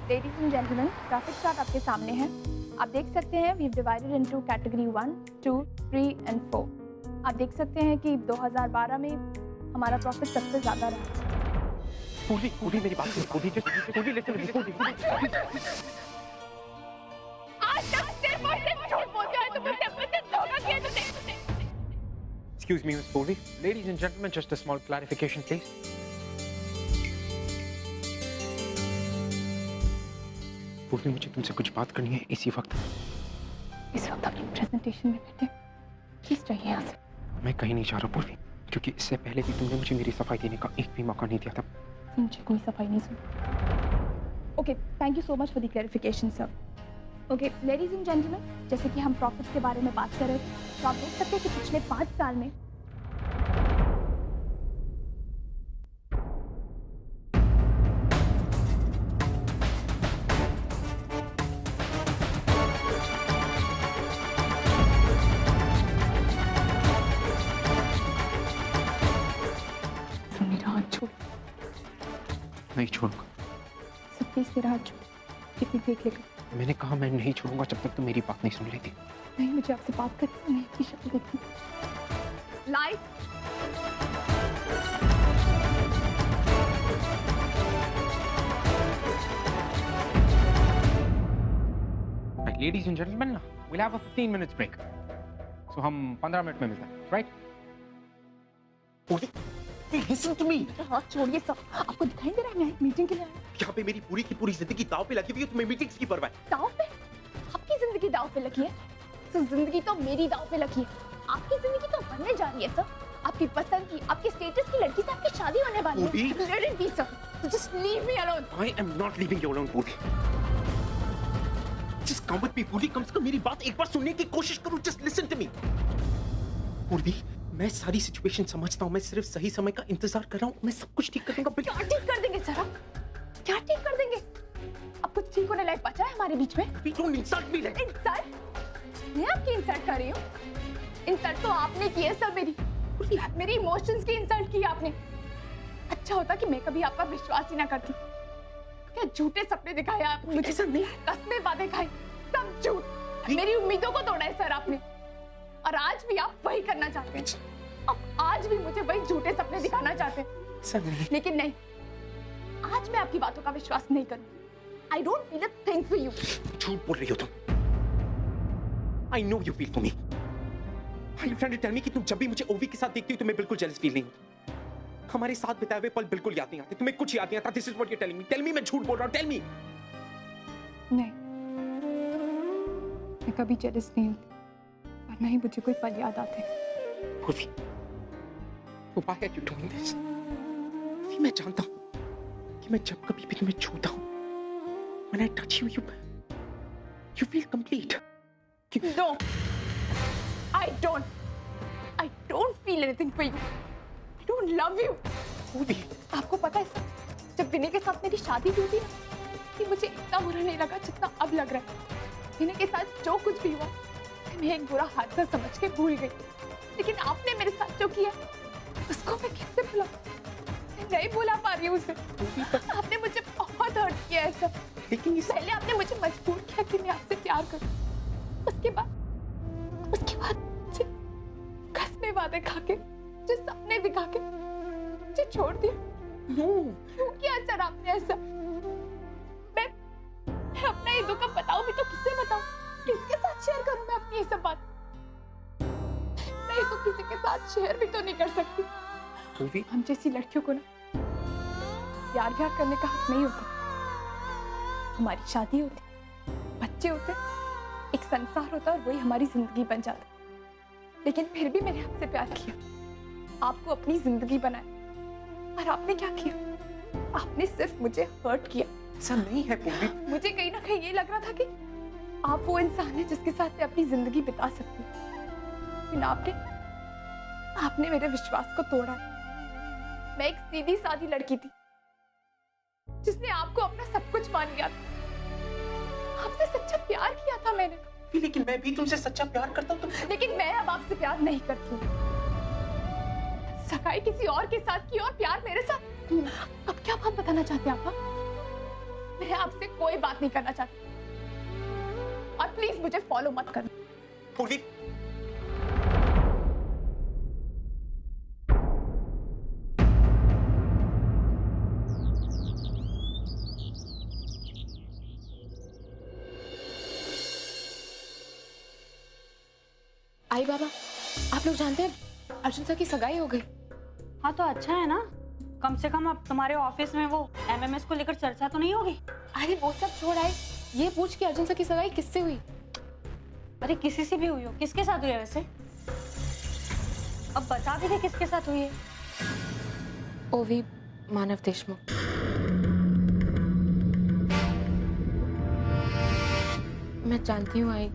Ladies and gentlemen, traffic chart आपके सामने है। आप देख सकते हैं we've divided into category 1, 2, 3 and 4। आप देख सकते हैं कि 2012 में हमारा प्रॉफिट सबसे ज़्यादा रहा। पूरी मेरी बात सुन, पूरी आज तक सिर्फ और सिर्फ झूठ बोलते हो, तुमने अपने से धोखा किया तुमने। Excuse me, Miss Puri. Ladies and gentlemen, just a small clarification, please. पूरी, मुझे तुमसे कुछ बात करनी है इसी वक्त। इस वक्त अपनी प्रेजेंटेशन में बैठे, प्लीज चाहिए यहाँ से। मैं कहीं नहीं जा रहा पूर्वी, क्योंकि इससे पहले भी तुमने मुझे मेरी सफाई देने का एक भी मौका नहीं दिया था। मुझे कोई सफाई नहीं सुनी। Okay, thank you so much for the clarification sir. Okay ladies and gentleman, जैसे कि हम प्रॉफिट के बारे में बात कर रहे थे, तो आप देख सकते हैं कि पिछले 5 साल में मेरा हाथ छोड़। नहीं छोड़ूंगा। सब प्लीज मेरा हाथ छोड़, कितनी देख लेगा। मैंने कहा मैं नहीं छोड़ूंगा जब तक तुम मेरी बात नहीं सुन लेती। नहीं, मुझे आपसे बात करनी है, आपकी शक्ल देखनी। Light. Ladies and gentlemen, we'll have a 15 minutes break. So हम 15 मिनट में मिलते हैं, right? Listen to me. हाथ छोड़िए सर, आपको दिखाई दे रहा है मैं एक मीटिंग के लिए आया। यहाँ पे मेरी पूरी की पूरी जिंदगी दाव पे लगी हुई है, तुम्हें मीटिंग्स की परवाह है? दाव पे? आपकी जिंदगी दाव पे लगी है? सर जिंदगी तो मेरी दाव पे लगी है। आपकी जिंदगी तो बनने जा रही है सर। आपकी पसंद की, आपके स्टेटस की लड़की से आपकी शादी होने वाली है। Let it be sir. Just leave me alone. I am not leaving you alone, पूरी। Just come with me, पूरी। कम से कम मेरी बात एक बार सुनने की कोशिश करो। Just listen to me. पूरी, मैं सारी सिचुएशन समझता हूँ। मैं सिर्फ सही समय का इंतजार कर रहा हूँ। मैं सब कुछ ठीक कर दूंगा। क्या ठीक कर देंगे सर आप? क्या ठीक कर देंगे? अब कुछ ठीक होने लायक बचा है हमारे बीच में? Don't insult me like. Insult? मैं आपकी इंसल्ट कर रही हूँ? इंसल्ट तो आपने की है सर मेरी इमोशंस की इंसल्ट की आपने। अच्छा होता कि मैं कभी आपका विश्वास ही ना करती। क्या झूठे सपने दिखाए आपने मुझे। ऐसा नहीं। कसमें वादे खाए, सब झूठ। मेरी उम्मीदों को तोड़ा है सर आपने, और आज भी आप वही करना चाहते हैं। अब आज भी मुझे वही झूठे सपने दिखाना चाहते हैं। ऐसा नहीं। लेकिन नहीं, आज मैं आपकी बातों का विश्वास नहीं करूंगी। I don't feel a thing for you. झूठ बोल रही हो तुम। I know you feel for me. Are you trying to tell me कि तुम जब भी मुझे ओवी के साथ देखती हो तुम्हें बिल्कुल जेलस फील नहीं होता? हमारे साथ बिताए हुए पल बिल्कुल याद नहीं आते, तुम्हें कुछ याद नहीं आता। This is what you're telling me. Tell me मैं झूठ बोल रहा हूँ। Tell me. नहीं, मैं कभी जेलस नहीं होती, और ना ही मुझे कोई पल याद आते। Urvi, why are you doing this? Urvi, मैं जानता हूँ कि मैं जब कभी भी तुम्हें छूता हूँ, when I touch you, you feel complete. No, I don't feel anything for you. I don't love you. Urvi, आपको पता है सर, जब विनय के साथ मेरी शादी हुई थी ना, कि मुझे इतना बुरा नहीं लगा जितना अब लग रहा है। विनय के साथ जो कुछ भी हुआ, मैं एक बुरा हादसा समझ के भूल गई। लेकिन आपने मेरे साथ जो किया, उसको मैं कैसे भुला? मैं नहीं भुला पा रही हूँ उसे। आपने मुझे बहुत हर्ट किया है सर। लेकिन पहले आपने मुझे मजबूर किया कि मैं आपसे प्यार करूं। उसके बाद कसमें वादे खा के, जो सपने दिखा के मुझे छोड़ दिया। क्यों किया सर आपने ऐसा? मैं अपना ये दुख बताऊं भी तो किससे बताऊं? किसके साथ शेयर करूं मैं अपनी ये सब बात? मैं तो किसी के साथ शेयर भी तो नहीं कर सकती। हम जैसी लड़कियों को ना प्यार करने का हक नहीं होता। हमारी शादी होती, बच्चे होते, एक संसार होता और वही हमारी जिंदगी बन जाता। लेकिन फिर भी मैंने आपसे प्यार किया, आपको अपनी जिंदगी बनाया, और आपने क्या किया? आपने सिर्फ मुझे हर्ट किया। ऐसा नहीं है पूरी। मुझे कहीं ना कहीं ये लग रहा था कि आप वो इंसान है जिसके साथ मैं अपनी जिंदगी बिता सकती हूँ। लेकिन आपने मेरे विश्वास को तोड़ा। मैं एक सीधी सादी लड़की थी जिसने आपको अपना सब कुछ मान लिया था। आपसे सच्चा प्यार किया था मैंने। लेकिन मैं भी तुमसे सच्चा प्यार करता हूँ। लेकिन मैं अब आपसे प्यार नहीं करती। सगाई किसी और के साथ की और प्यार मेरे साथ। अब क्या बात बताना चाहते हैं आप? मैं आपसे कोई बात नहीं करना चाहती और प्लीज मुझे फॉलो मत करना। पूर्वी, आई बाबा, आप लोग जानते हैं अर्जुन सर की सगाई हो गई। हाँ तो अच्छा है ना, कम से कम अब तुम्हारे ऑफिस में वो एमएमएस को लेकर चर्चा तो नहीं होगी। अरे वो सब छोड़ आए, ये पूछ के अर्जुन सर की सगाई किससे हुई? अरे किसी से भी हुई हो, किसके साथ हुई है वैसे? अब बता भी दे किसके साथ हुई है। ओवी मानव देशमुख। मैं जानती हूँ आई,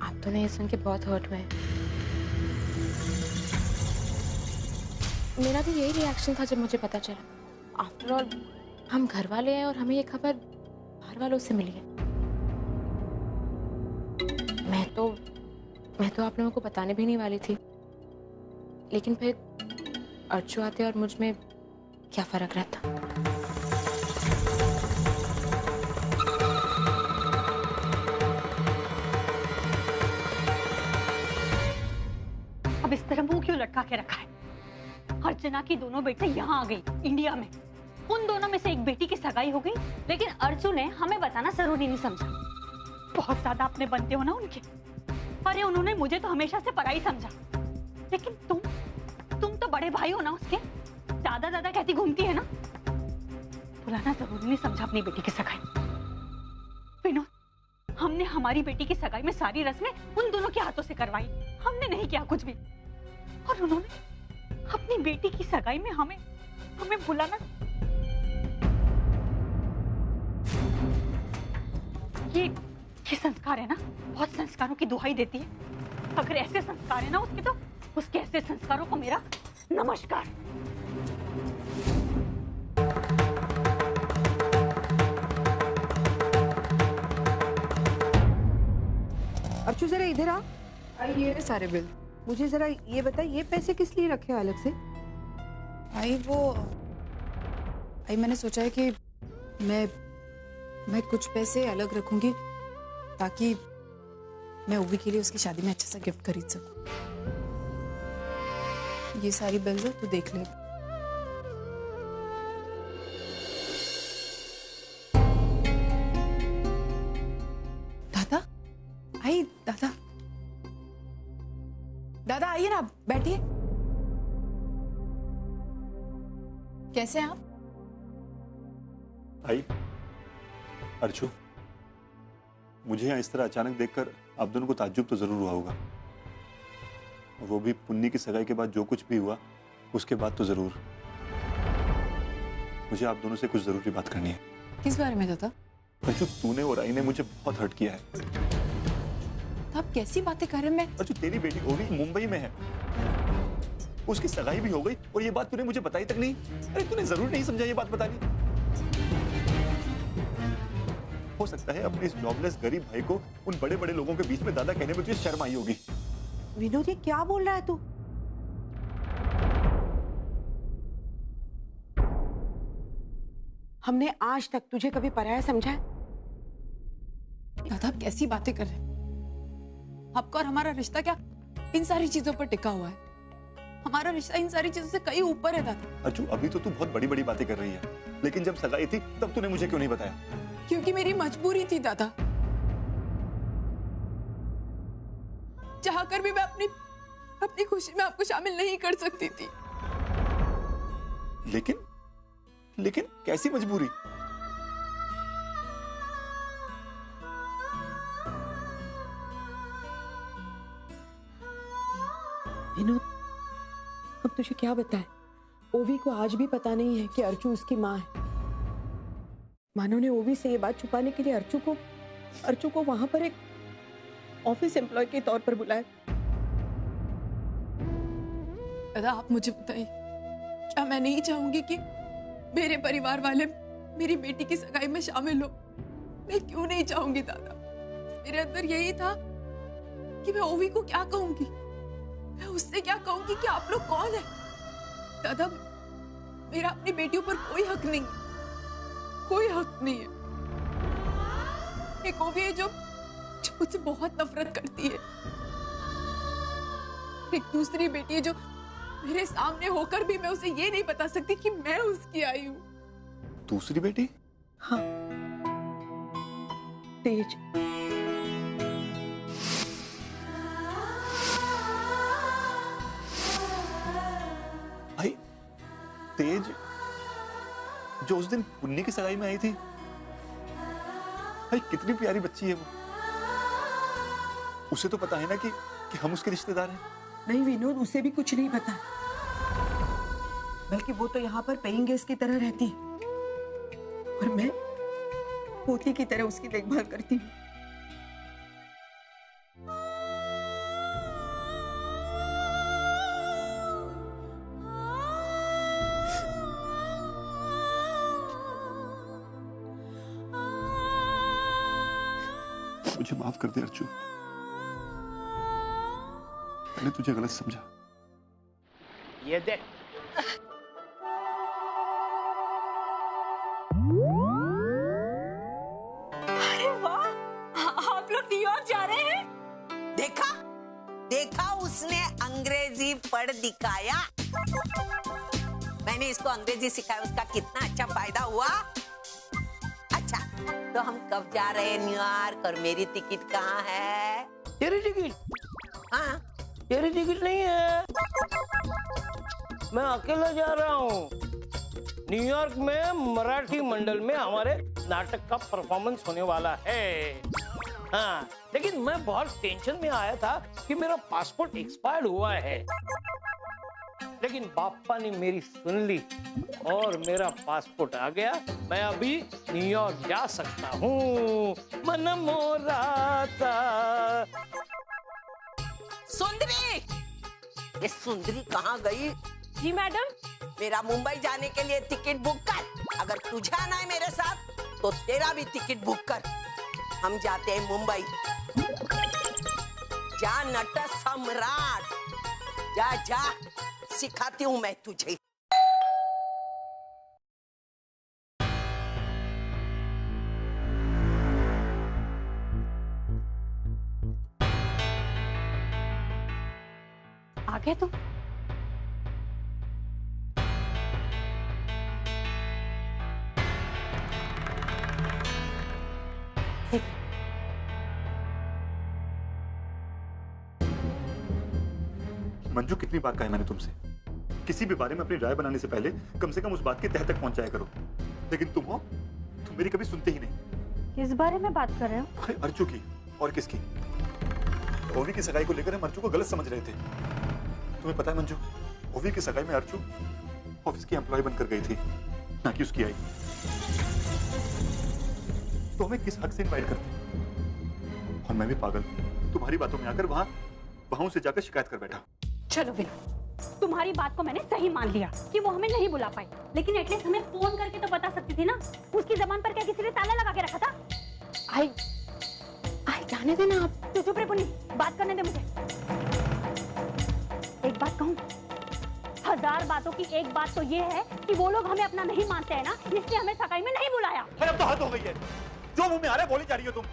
आप दोनों ये सुन के बहुत हर्ट हुए हैं। मेरा भी यही रिएक्शन था जब मुझे पता चला। आफ्टर ऑल हम घर वाले हैं और हमें ये खबर बाहर वालों से मिली है। मैं तो आप लोगों को बताने भी नहीं वाली थी, लेकिन फिर अर्चू आते और मुझ में क्या फर्क रहता। अब इस तरह मुंह क्यों लटका के रखा है? अर्चना की दोनों बेटे यहाँ आ गई इंडिया में, उन दोनों में से एक बेटी की सगाई हो गई, लेकिन अर्जुन ने हमें बताना जरूरी नहीं समझा। बहुत ज्यादा अपने बनते हो ना उनके। अरे उन्होंने मुझे तो हमेशा से पराई समझा, लेकिन तुम तो बड़े भाई हो ना उसके, दादा दादा कहती घूमती है ना। बुलाना जरूरी नहीं समझा अपनी बेटी की सगाई। विनोद, हमने हमारी बेटी की सगाई में सारी रस्में उन दोनों के हाथों से करवाई, हमने नहीं किया कुछ भी। और उन्होंने अपनी बेटी की सगाई में हमें बुलाना। ये संस्कार है ना, बहुत संस्कारों की दुहाई देती है। अगर ऐसे संस्कार है ना उसके, तो उसके ऐसे संस्कारों को मेरा नमस्कार। अर्चू जरा इधर आ। ये सारे बिल मुझे जरा ये बता, ये पैसे किस लिए रखे अलग से? मैंने सोचा है कि मैं कुछ पैसे अलग रखूंगी ताकि मैं ओवी के लिए उसकी शादी में अच्छा सा गिफ्ट खरीद सकूं। ये सारी बिल्स है, तू देख ले। दादा दादा दादा आइए ना, बैठिए। कैसे हैं आप? आई अर्चू, मुझे यहाँ इस तरह अचानक देखकर आप दोनों को ताज्जुब तो जरूर हुआ होगा, और वो भी पुन्नी की सगाई के बाद जो कुछ भी हुआ उसके बाद तो जरूर। मुझे आप दोनों से कुछ जरूरी बात करनी है। किस बारे में दादा? अर्चू, तूने और आई ने मुझे बहुत हर्ट किया है। आप कैसी बातें कर रहे हैं? अर्चू, तेरी बेटी ओवी मुंबई में है, उसकी सगाई भी हो गई और ये बात तूने मुझे बताई तक नहीं। अरे तूने जरूर नहीं समझा ये बात बतानी। हो सकता है अपने इस जॉबलेस गरीब भाई को उन बड़े बड़े लोगों के बीच में दादा कहने में तुझे शर्म आई होगी। विनोद, ये क्या बोल रहा है तू? हमने आज तक तुझे कभी पराया समझा है? दादा आप कैसी बातें कर रहे हैं? आपका और हमारा रिश्ता क्या इन सारी चीजों पर टिका हुआ है? हमारा रिश्ता इन सारी चीजों से कहीं ऊपर है दादा। अर्चू, अभी तो तू बहुत बड़ी बड़ी बातें कर रही है, लेकिन जब सगाई थी तब तूने मुझे क्यों नहीं बताया? क्योंकि मेरी मजबूरी थी दादा। चाहकर भी मैं अपनी खुशी में आपको शामिल नहीं कर सकती थी। लेकिन कैसी मजबूरी? विनोद, अब तुझे क्या बताए? ओवी को आज भी पता नहीं है कि अर्चू उसकी माँ है। मानो ने ओवी से ये बात छुपाने के लिए अर्चू को वहां पर एक ऑफिस एम्प्लॉय के तौर पर बुलाया। दादा आप मुझे बताइए, क्या मैं नहीं चाहूंगी कि मेरे परिवार वाले मेरी बेटी की सगाई में शामिल हो? मैं क्यों नहीं चाहूंगी दादा? मेरे अंदर यही था कि मैं ओवी को क्या कहूंगी, मैं उससे क्या कहूंगी कि आप लोग कौन है? दादा मेरा अपनी बेटियों पर कोई हक नहीं, कोई हक नहीं है। एक ओवी है जो मुझसे बहुत नफरत करती है। एक दूसरी बेटी है जो मेरे सामने होकर भी मैं उसे ये नहीं बता सकती कि मैं उसकी आई हूँ। दूसरी बेटी? हाँ, तेज। भाई तेज जो उस दिन पुन्नी की सगाई में आई थी, भाई कितनी प्यारी बच्ची है वो। उसे तो पता है ना कि हम उसके रिश्तेदार हैं। नहीं विनोद, उसे भी कुछ नहीं पता, बल्कि वो तो यहाँ पर पेइंग गेस्ट की तरह रहती है और मैं पोती की तरह उसकी देखभाल करती हूँ। मुझे माफ कर दे अर्चू, मैंने तुझे गलत समझा। ये देख, अरे वाह, आप लोग न्यूयॉर्क जा रहे हैं? देखा देखा, उसने अंग्रेजी पढ़ दिखाया। मैंने इसको अंग्रेजी सिखाया, उसका कितना अच्छा फायदा हुआ। अच्छा, तो हम कब जा रहे हैं न्यूयॉर्क और मेरी टिकट कहाँ है? तेरी टिकट? हाँ, तेरी टिकट नहीं है, मैं अकेला जा रहा हूँ। न्यूयॉर्क में मराठी मंडल में हमारे नाटक का परफॉर्मेंस होने वाला है। हाँ, लेकिन मैं बहुत टेंशन में आया था कि मेरा पासपोर्ट एक्सपायर्ड हुआ है, लेकिन पापा ने मेरी सुन ली और मेरा पासपोर्ट आ गया। मैं अभी न्यूयॉर्क जा सकता हूँ। मन मोराता। सुंदरी, ये सुंदरी कहाँ गई? जी मैडम। मेरा मुंबई जाने के लिए टिकट बुक कर। अगर तुझे आना है मेरे साथ तो तेरा भी टिकट बुक कर। हम जाते हैं मुंबई। जा नट सम्राट, जा जा, सिखाती हूँ मैं तुझे। आ गए तुम? मंजू, कितनी बार कहा है मैंने तुमसे, किसी भी बारे में अपनी राय बनाने से पहले कम से कम उस बात की तह तक पहुंचाया करो। लेकिन तुम मेरी कभी सुनते ही नहीं। किस बारे में बात कर रहे हो? अर्चू की। और किसकी? ओवी की सगाई को लेकर हम अर्चू को गलत समझ रहे थे। तुम्हें पता है मंजू, ओवी की सगाई में अर्चू ऑफिस की एम्प्लॉय बनकर गई थी, ना कि उसकी आई। तो हमें किस हक से इनवाइट करते? और मैं भी पागल तुम्हारी बातों में आकर वहां से जाकर शिकायत कर बैठा। चलो विनोद, तुम्हारी बात को मैंने सही मान लिया कि वो हमें नहीं बुला पाई, लेकिन एटलीस्ट हमें फोन करके तो बता सकती थी ना। उसकी जबान पर क्या किसी ने ताला लगा के रखा था? आई जाने देना आप। तू चुप रहे पुनी, बात करने दे मुझे। एक बात कहूँ, 1000 बातों की एक बात तो ये है कि वो लोग हमें अपना नहीं मानते हैं ना, इसलिए हमें सगाई में नहीं बुलाया। अब तो हद हो गई है, जो मुंह में आ रहा है बोली जा रही हो तुम।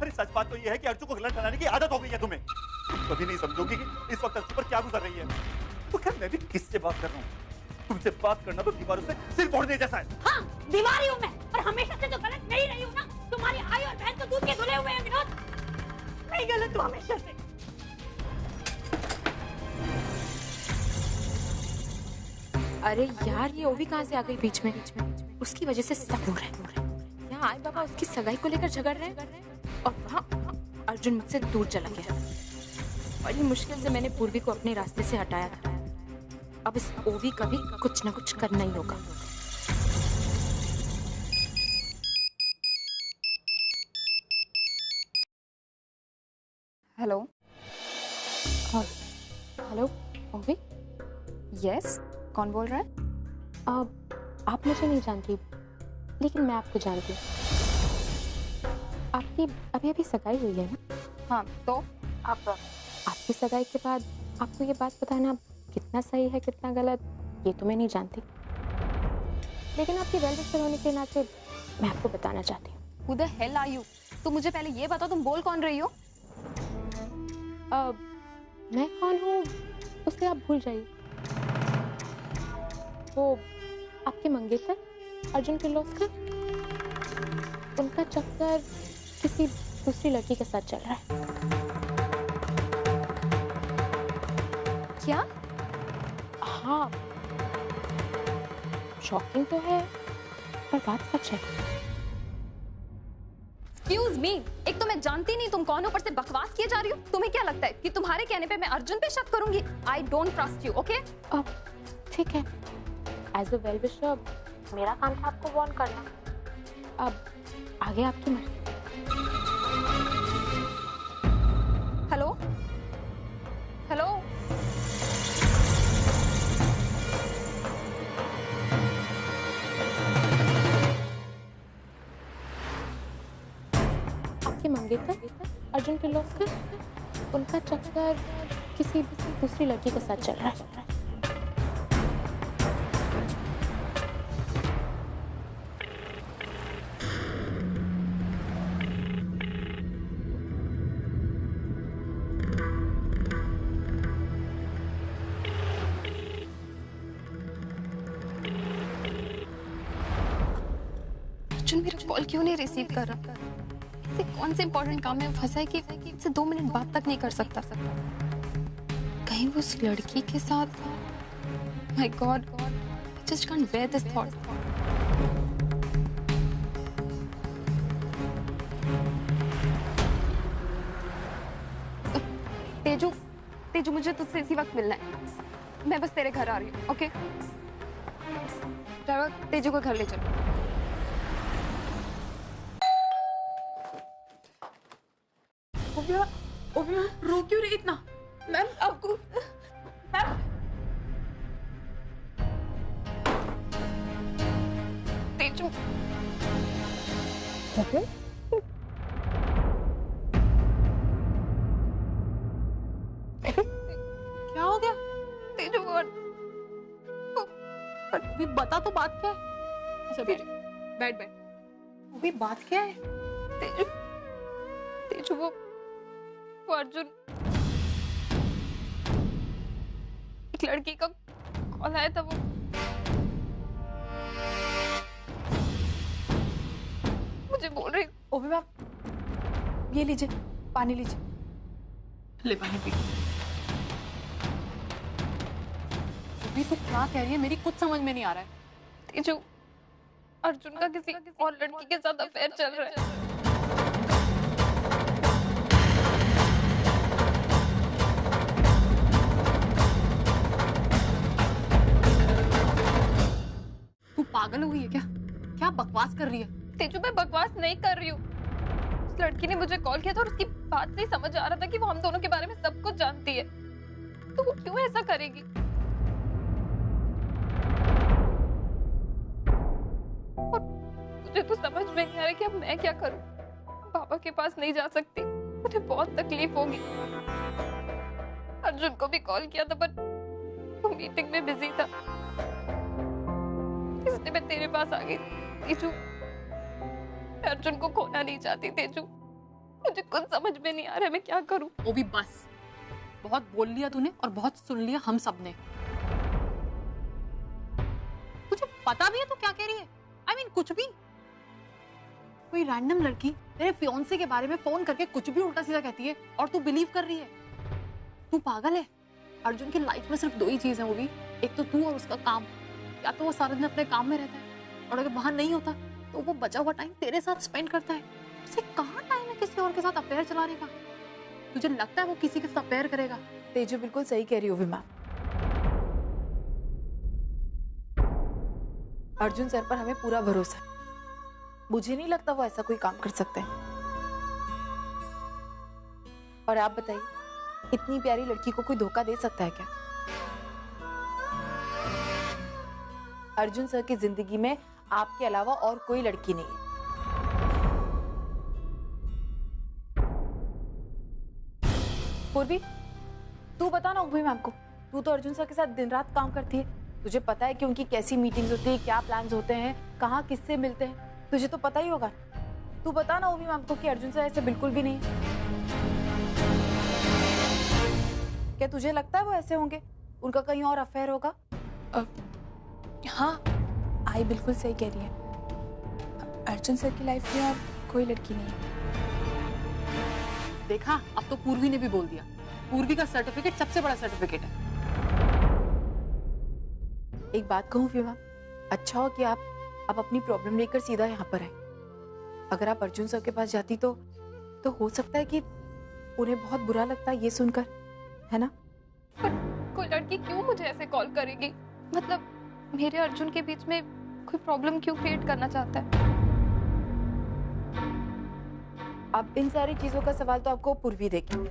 अरे सच बात तो ये है कि अर्चू को गलत ठहराने की आदत हो गई है तुम्हें। कभी नहीं समझोगी कि इस वक्त अर्चू पर क्या गुजर रही है। तो खैर मैं भी किससे बात कर रहा हूँ? तुमसे बात करना तो दीवारों से सिर फोड़ने जैसा है। हाँ, दीवार ही हूँ मैं, पर हमेशा से तो गलत नहीं रही हूँ ना। तुम्हारी आई और बहन तो दूध के धुले हुए हैं विनोद। नहीं गलत हूँ हमेशा से। अरे यार, ये ओवी कहाँ से आ गई बीच में? उसकी वजह से सब हो रहा है। यहाँ आए बाबा उसकी सगाई को लेकर झगड़ रहे हैं और वहाँ अर्जुन मुझसे दूर चला गया। बड़ी मुश्किल से मैंने पूर्वी को अपने रास्ते से हटाया था। अब इस ओवी का भी कुछ ना कुछ करना ही होगा। हेलो हेलो ओवी, यस, कौन बोल रहा है? आप मुझे नहीं जानती, लेकिन मैं आपको जानती हूँ। आपकी अभी अभी सगाई हुई है ना? हाँ, तो आपकी सगाई के बाद आपको ये बात बताना कितना सही है कितना गलत, ये तो मैं नहीं जानती। लेकिन आपकी वेल विशर होने के नाते मैं आपको बताना चाहती हूँ। Who the hell are you? तुम मुझे पहले ये बताओ तुम बोल कौन रही हो? मैं कौन हूँ उसे आप भूल जाइए। वो आपके मंगेतर अर्जुन किर्लोस्कर, उनका चक्कर किसी दूसरी लड़की के साथ चल रहा है। क्या? हाँ, शॉकिंग तो है पर बात सच है। Excuse me, एक तो मैं जानती नहीं तुम कौन हो, ऊपर से बकवास किए जा रही हो। तुम्हें क्या लगता है कि तुम्हारे कहने पे मैं अर्जुन पे शक करूंगी? I don't trust you, okay? ठीक है, एज अ वेल विशर मेरा काम था आपको वार्न करना। अब आगे आपकी मर्जी। हेलो हेलो, आपके मंगेतर अर्जुन किर्लोस्कर, उनका चक्कर किसी दूसरी लड़की के साथ चल रहा है। अर्जुन मेरा कॉल क्यों नहीं रिसीव कर रहा? ऐसे कौन से इंपॉर्टेंट काम में फंसा है कि इससे 2 मिनट बात तक नहीं कर सकता? कहीं वो उस लड़की के साथ? My god, I just can't bear this thought. Teju, Teju मुझे तुझसे इसी वक्त मिलना है। मैं बस तेरे घर आ रही हूँ, ओके? ड्राइवर, तेजू को घर ले चलो। ओविया रो क्यों रही इतना? मैम आपको मैम तेजू, क्या हो गया? तेजू अभी बता तो बात क्या है? अच्छा बैठ बैठ बैठ। अभी बात क्या है? तेजू, तेजू वो अर्जुन, एक लड़की का कॉल आया था। वो मुझे बोल रही, ओवी मैम ये लीजिए पानी लीजिए। ले पानी पी। ओवी तू क्या कह रही है? मेरी कुछ समझ में नहीं आ रहा है। तेजू, अर्जुन का किसी और लड़की के साथ अफेयर चल रहा है। तू पागल हो गई है क्या? क्या बकवास कर रही है? तेजू मैं बकवास नहीं कर रही हूँ। उस लड़की ने मुझे कॉल किया था और उसकी बात से ही समझ आ रहा था कि वो हम दोनों के बारे में सब कुछ जानती है। तो वो क्यों ऐसा करेगी? और मुझे तो समझ में नहीं आ रहा कि अब मैं क्या करूं। पापा के पास नहीं जा सकती, मुझे बहुत तकलीफ होगी। अर्जुन को भी कॉल किया था पर वो मीटिंग में बिजी था, इसलिए मैं तेरे पास आ गई। तेजू, मैं अर्जुन को खोना नहीं चाहती। तेजू, मुझे कुछ समझ में नहीं आ रहा है मैं क्या करूं। वो भी बस, बहुत बोल लिया तूने और बहुत सुन लिया हम सब ने। तुझे पता भी है तू क्या कह रही है? I mean, कुछ भी। कोई रैंडम लड़की तेरे फियांसे के बारे में फोन करके कुछ भी उल्टा सीधा कहती है और तू बिलीव कर रही है। तू पागल है। अर्जुन की लाइफ में सिर्फ 2 ही चीज है, वो भी एक तो तू और उसका काम। या तो वो सारा दिन अपने काम में रहता है और अगर वहां नहीं होता तो वो बचा हुआ टाइम तेरे साथ स्पेंड करता है। उसे कहाँ टाइम है किसी और के साथ अफेयर चलाने का? तुझे लगता है वो किसी के साथ अफेयर करेगा? तेजू बिल्कुल सही कह रही हो विमा। अर्जुन सर पर हमें पूरा भरोसा है। मुझे नहीं लगता वो ऐसा कोई काम कर सकते हैं। और आप बताइए, इतनी प्यारी लड़की को कोई धोखा दे सकता है क्या? अर्जुन सर की जिंदगी में आपके अलावा और कोई लड़की नहीं है। पूर्वी, तू बता ना उभी मैम को, तू तो अर्जुन सर के साथ दिन रात काम करती है, तुझे पता है कि उनकी कैसी मीटिंग्स होती है, क्या प्लान्स होते हैं, कहाँ किससे मिलते हैं, तुझे तो पता ही होगा। तू बता ना ओवी मैम को कि अर्जुन से ऐसे बिल्कुल भी नहीं है। क्या तुझे लगता है वो ऐसे होंगे? उनका कहीं और अफेयर होगा? हाँ, आई बिल्कुल सही कह रही है। अर्जुन सर की लाइफ में और कोई लड़की नहीं है। देखा, अब तो पूर्वी ने भी बोल दिया। पूर्वी का सर्टिफिकेट सबसे बड़ा सर्टिफिकेट है। एक बात कहूँ विवा, अच्छा हो कि आप अपनी प्रॉब्लम लेकर सीधा यहाँ पर आए। अगर आप अर्जुन सर के पास जाती तो हो सकता है कि उन्हें बहुत बुरा लगता ये सुनकर, है ना? पर कोई लड़की क्यों मुझे ऐसे कॉल करेगी? मतलब मेरे अर्जुन के बीच में कोई प्रॉब्लम क्यों क्रिएट करना चाहता है? अब इन सारी चीजों का सवाल तो आपको पूर्वी देगी।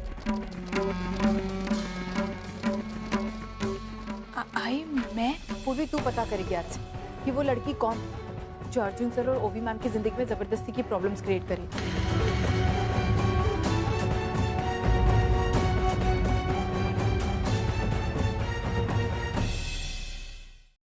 आई मैं पूर्वी तू पता करेगी आज से कि वो लड़की कौन है जो अर्जुन सर और ओवी मैम की जिंदगी में जबरदस्ती की प्रॉब्लम्स क्रिएट करी।